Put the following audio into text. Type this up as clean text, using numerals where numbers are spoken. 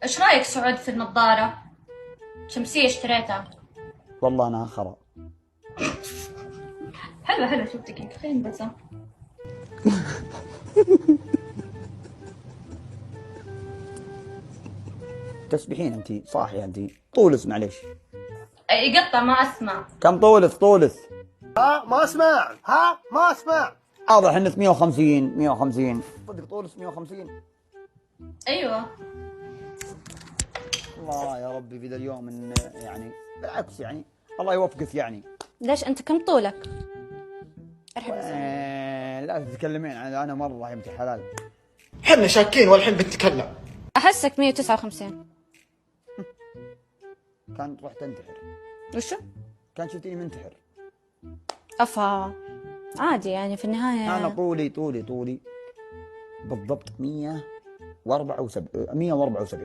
ايش رايك سعود في النظارة؟ شمسية اشتريتها. والله أنا خرا. حلوة حلوة، شوف دقيقة خلينا نبصم. تسبحين أنت صاحية أنت. طولس معليش. يقطع ما اسمع. كم طولس؟ ها ما اسمع، ها ما اسمع. واضح انك 150 صدق طولس 150. ايوه. الله يا ربي في ذا اليوم ان يعني بالعكس يعني الله يوفقك يعني. ليش انت كم طولك؟ ارحب اسأل. لا تتكلمين انا مره يا بنت حلال. حنا شاكين والحين بنتكلم. احسك 159. كانت رحت انتحر. وشو؟ كان شفتيني منتحر. افا عادي يعني في النهاية. انا طولي بالضبط 174.